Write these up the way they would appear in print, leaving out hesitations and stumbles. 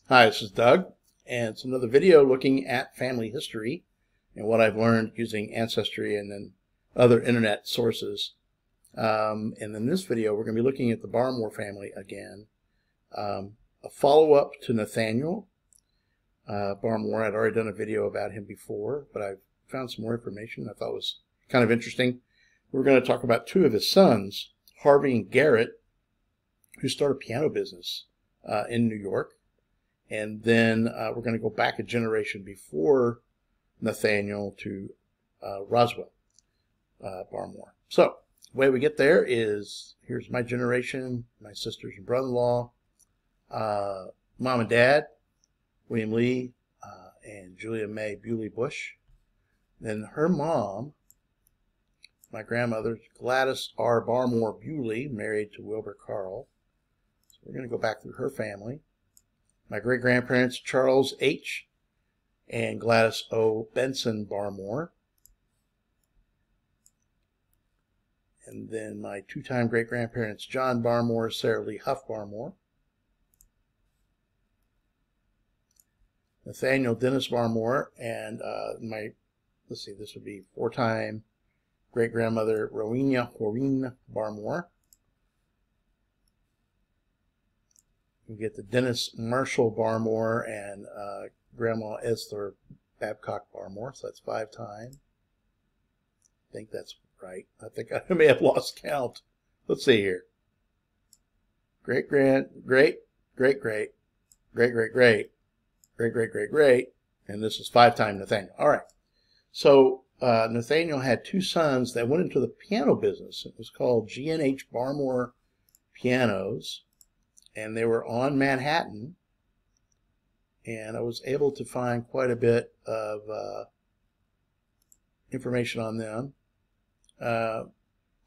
Hi, this is Doug, and it's another video looking at family history and what I've learned using Ancestry and then other internet sources. And in this video, we're going to be looking at the Barmore family again. A follow-up to Nathaniel Barmore. I'd already done a video about him before, but I've found some more information I thought was kind of interesting. We're going to talk about two of his sons, Harvey and Garrett, who started a piano business in New York. And then we're going to go back a generation before Nathaniel to Roswell Barmore. So the way we get there is, here's my generation, my sisters and brother-in-law, mom and dad, William Lee and Julia May Bewley Bush. Then her mom, my grandmother, Gladys R. Barmore Bewley, married to Wilbur Carl. So we're going to go back through her family. My great-grandparents, Charles H. and Gladys O. Benson Barmore. And then my two-time great-grandparents, John Barmore, Sarah Lee Huff Barmore. Nathaniel Dennis Barmore, and this would be four-time great-grandmother, Rowena Horine Barmore. We get the Dennis Marshall Barmore and Grandma Esther Babcock Barmore, so that's 5 times. I think that's right. I think I may have lost count. Let's see here. Great, and this is 5 times Nathaniel. All right. So Nathaniel had 2 sons that went into the piano business. It was called G&H Barmore Pianos. And they were on Manhattan, and I was able to find quite a bit of information on them.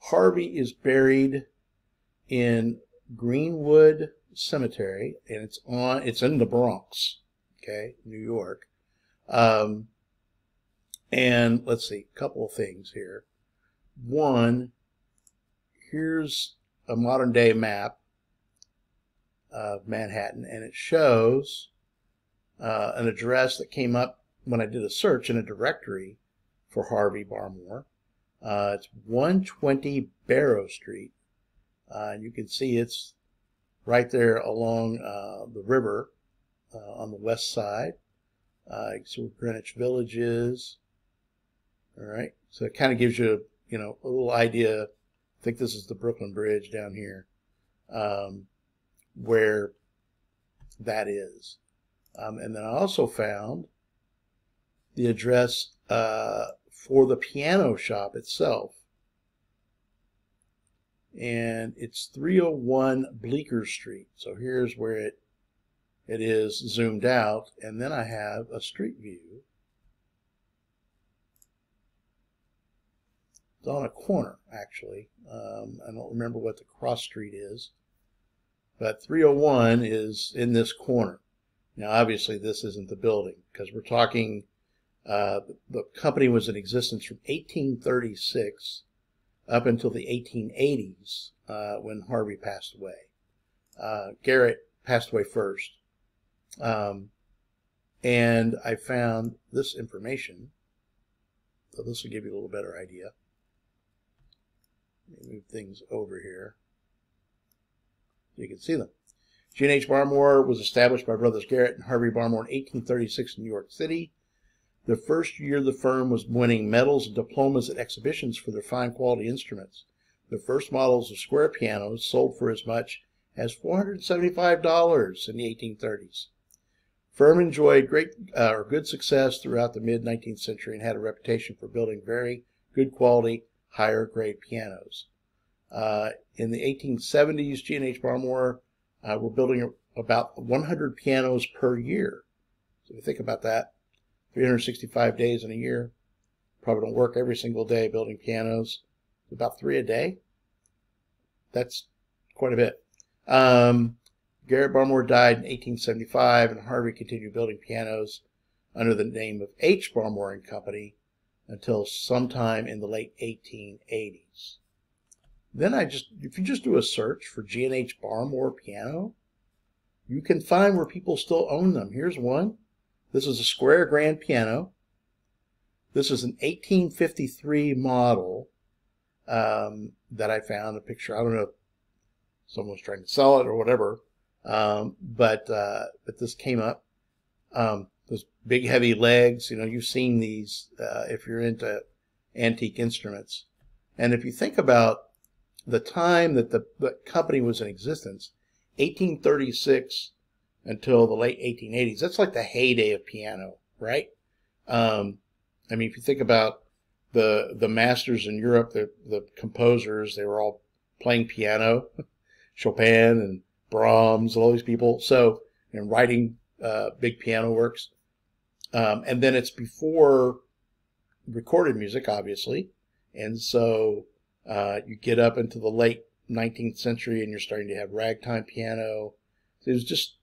Harvey is buried in Greenwood Cemetery, and it's in the Bronx, okay, New York. And let's see, a couple of things here. One, here's a modern day map of Manhattan, and it shows an address that came up when I did a search in a directory for Harvey Barmore. It's 120 Barrow Street, and you can see it's right there along the river on the west side. You can see where Greenwich Village is. All right, so it kind of gives you, a little idea. I think this is the Brooklyn Bridge down here. Where that is. And then I also found the address for the piano shop itself. And it's 301 Bleecker Street. So here's where it is zoomed out. And then I have a street view. It's on a corner, actually. I don't remember what the cross street is. But 301 is in this corner. Now, obviously, this isn't the building, because we're talking, the company was in existence from 1836 up until the 1880s when Harvey passed away. Garrett passed away first. And I found this information. So this will give you a little better idea. Let me move things over here. You can see them. G&H Barmore was established by brothers Garrett and Harvey Barmore in 1836 in New York City. The first year the firm was winning medals and diplomas at exhibitions for their fine quality instruments. The first models of square pianos sold for as much as $475 in the 1830s. Firm enjoyed good success throughout the mid-19th century and had a reputation for building very good quality, higher grade pianos. In the 1870s, G&H Barmore were building about 100 pianos per year. So if you think about that, 365 days in a year. Probably don't work every single day building pianos. About 3 a day. That's quite a bit. Garrett Barmore died in 1875, and Harvey continued building pianos under the name of H. Barmore and Company until sometime in the late 1880s. Then if you just do a search for G&H Barmore piano, you can find where people still own them. Here's one. This is a square grand piano. This is an 1853 model that I found a picture. I don't know if someone was trying to sell it or whatever, but this came up. Those big heavy legs, you know, you've seen these if you're into antique instruments. And if you think about the time that the company was in existence, 1836 until the late 1880s, that's like the heyday of piano, right? I mean, if you think about the masters in Europe, the composers, they were all playing piano, Chopin and Brahms, all these people, so, and writing big piano works. And then it's before recorded music, obviously, and so you get up into the late 19th century and you're starting to have ragtime piano. It was just,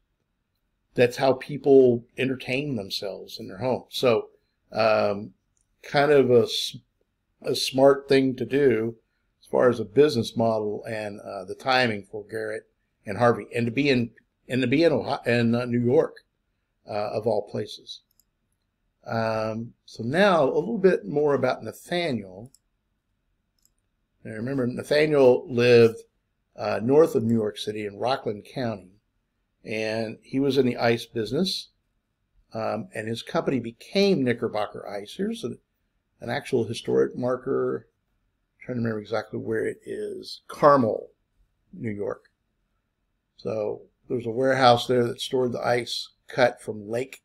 that's how people entertain themselves in their home. So kind of a smart thing to do as far as a business model and the timing for Garrett and Harvey, and to be in New York, of all places. So now a little bit more about Nathaniel. Now remember, Nathaniel lived north of New York City in Rockland County, and he was in the ice business, and his company became Knickerbocker Ice. Here's an actual historic marker. I'm trying to remember exactly where it is. Carmel, New York. So there's a warehouse there that stored the ice cut from Lake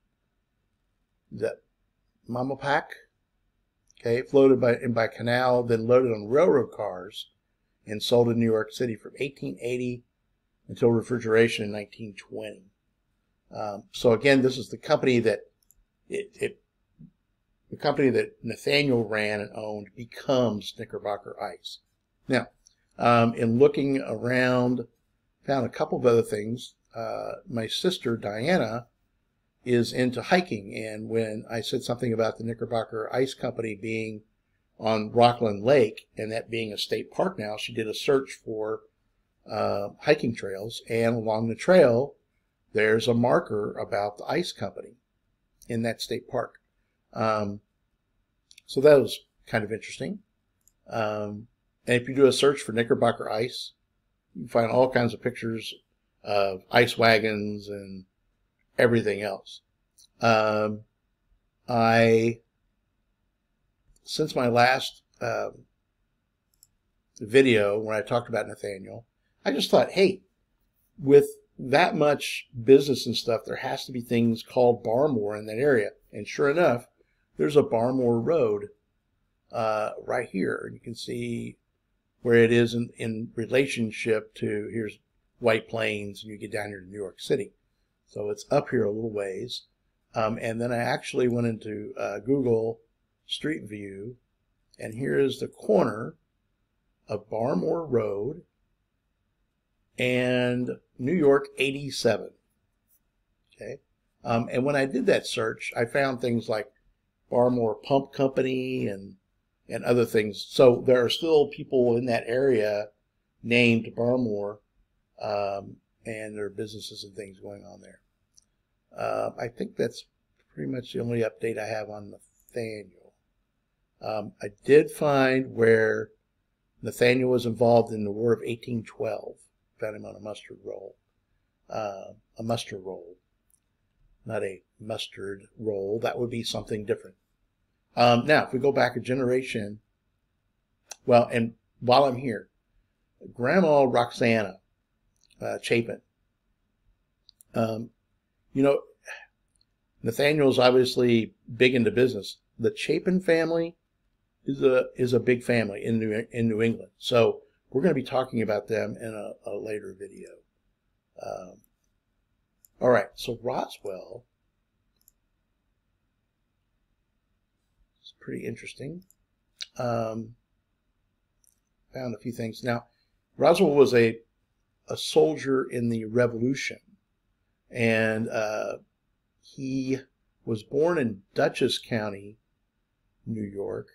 Mamapac. Okay, floated by canal, then loaded on railroad cars and sold in New York City from 1880 until refrigeration in 1920. So again, this is the company that the company that Nathaniel ran and owned becomes Knickerbocker Ice. Now, in looking around, found a couple of other things. My sister Diana is into hiking, and when I said something about the Knickerbocker Ice Company being on Rockland Lake and that being a state park now, she did a search for hiking trails, and along the trail there's a marker about the ice company in that state park. So that was kind of interesting. And if you do a search for Knickerbocker Ice, you find all kinds of pictures of ice wagons and everything else. Since my last video when I talked about Nathaniel, I just thought, hey, with that much business and stuff, there has to be things called Barmore in that area. And sure enough, there's a Barmore Road right here. You can see where it is in relationship to, here's White Plains, and you get down here to New York City. So it's up here a little ways. And then I actually went into Google Street View, and here is the corner of Barmore Road and New York 87. Okay. And when I did that search, I found things like Barmore Pump Company and other things. So there are still people in that area named Barmore, and there are businesses and things going on there. I think that's pretty much the only update I have on Nathaniel. I did find where Nathaniel was involved in the War of 1812. Found him on a mustard roll. Not a mustard roll. That would be something different. Now, if we go back a generation, well, and while I'm here, Grandma Roxana Chapin. You know, Nathaniel's obviously big into business. The Chapin family is a big family in New England. So we're going to be talking about them in a later video. All right, so Roswell is pretty interesting. Found a few things. Now, Roswell was a soldier in the Revolution, and he was born in Dutchess County, New York,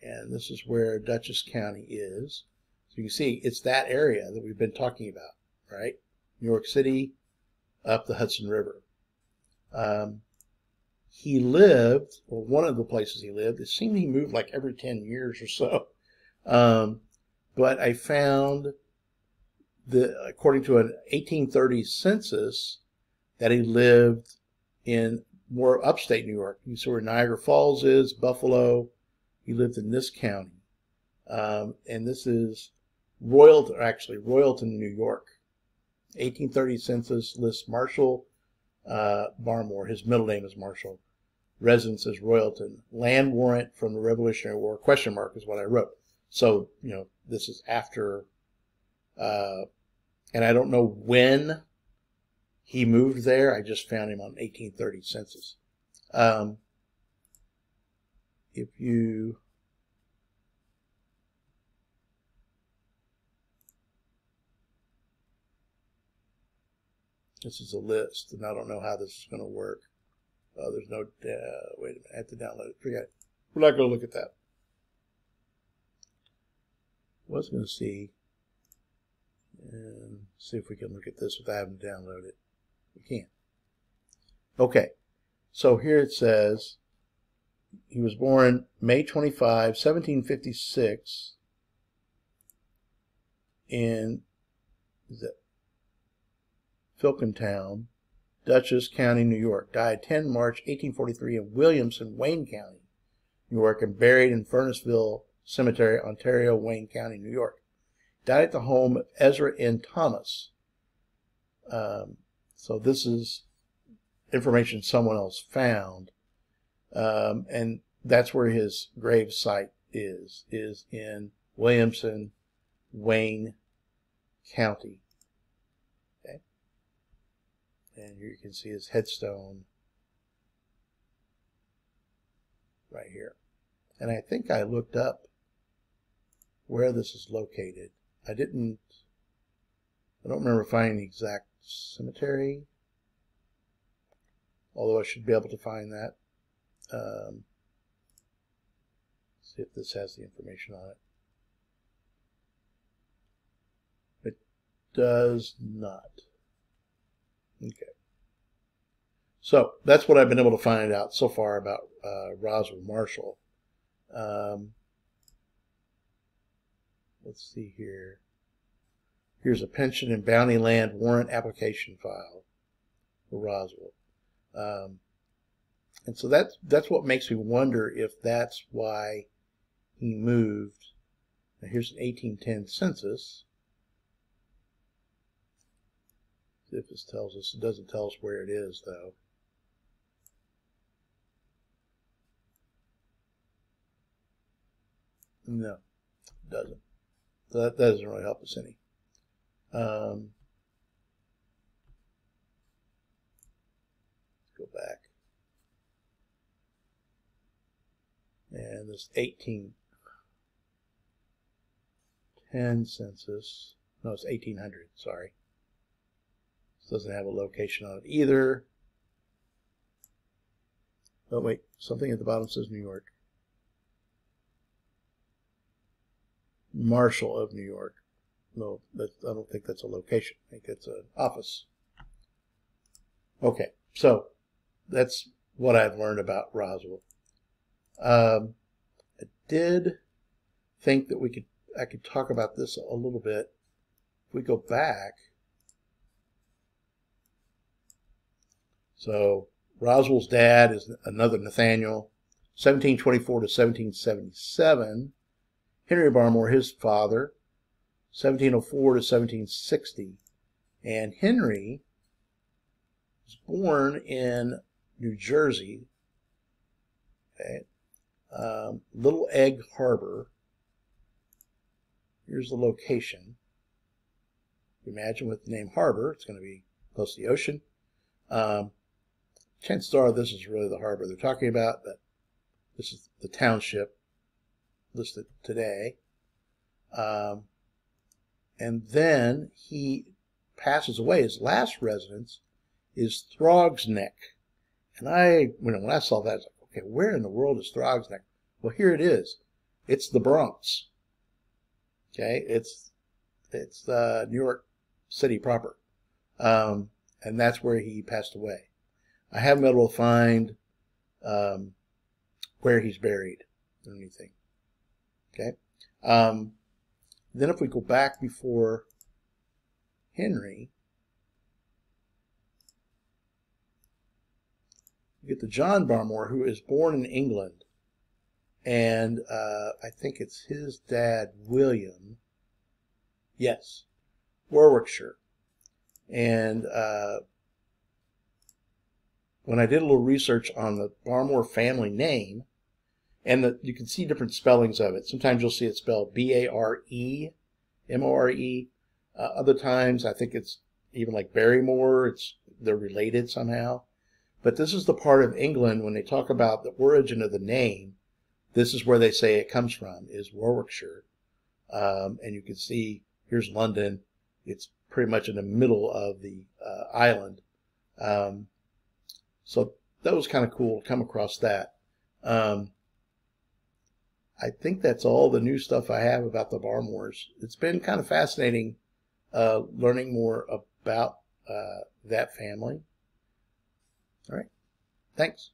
and this is where Dutchess County is. So you can see it's that area that we've been talking about, right? New York City, up the Hudson River. He lived, or one of the places he lived, it seemed he moved like every 10 years or so. But I found that according to an 1830 census, that he lived in more upstate New York. You see where Niagara Falls is, Buffalo. He lived in this county. And this is Royalton, New York. 1830 census lists Marshall Barmore. His middle name is Marshall. Residence is Royalton. Land warrant from the Revolutionary War, question mark, is what I wrote. So, this is after, and I don't know when he moved there. I just found him on 1830 census. If you this is a list, and I don't know how this is going to work. Oh, there's no, wait a minute, I have to download it. Forget it. We're not going to look at that. I was going to see, and see if we can look at this without having to download it. We can't. Okay, so here it says he was born May 25, 1756 in, is it Filkentown, Dutchess County, New York. Died 10 March 1843 in Williamson, Wayne County, New York, and buried in Furnaceville Cemetery, Ontario, Wayne County, New York. Died at the home of Ezra N. Thomas. So this is information someone else found. And that's where his grave site is in Williamson, Wayne County. Okay. And here you can see his headstone right here. And I think I looked up where this is located. I don't remember finding the exact cemetery, although I should be able to find that. See if this has the information on it. It does not. Okay. So that's what I've been able to find out so far about Roswell Marshall. Let's see here. Here's a pension and bounty land warrant application file for Roswell. And so that's what makes me wonder if that's why he moved. Now here's an 1810 census. See if this tells us. It doesn't tell us where it is, though. No, it doesn't. So that doesn't really help us any. Let's go back. And this 1810 census, no, it's 1800, sorry. This doesn't have a location on it either. Oh, wait, something at the bottom says New York. Marshall of New York. No, I don't think that's a location. I think that's an office. Okay, so that's what I've learned about Roswell. I did think that I could talk about this a little bit. If we go back, so Roswell's dad is another Nathaniel, 1724 to 1777. Henry Barmore, his father, 1704 to 1760. And Henry was born in New Jersey, okay, Little Egg Harbor. Here's the location. Imagine with the name Harbor, it's going to be close to the ocean. Chances are this is really the harbor they're talking about, but this is the township listed today. And then he passes away. His last residence is Throgs Neck. And when I saw that, I was like, okay, where in the world is Throgs Neck? Well, here it is. It's the Bronx. Okay, it's New York City proper. And and that's where he passed away. I haven't been able to find where he's buried or anything. Okay. Then if we go back before Henry, you get the John Barmore, who is born in England, and I think it's his dad, William. Yes, Warwickshire. And when I did a little research on the Barmore family name, and you can see different spellings of it. Sometimes you'll see it spelled B-A-R-E-M-O-R-E. Other times I think it's even like Barrymore. They're related somehow. But this is the part of England when they talk about the origin of the name. This is where they say it comes from, is Warwickshire. And you can see here's London. It's pretty much in the middle of the island. So that was kind of cool to come across that. I think that's all the new stuff I have about the Barmores. It's been kind of fascinating learning more about that family. All right. Thanks.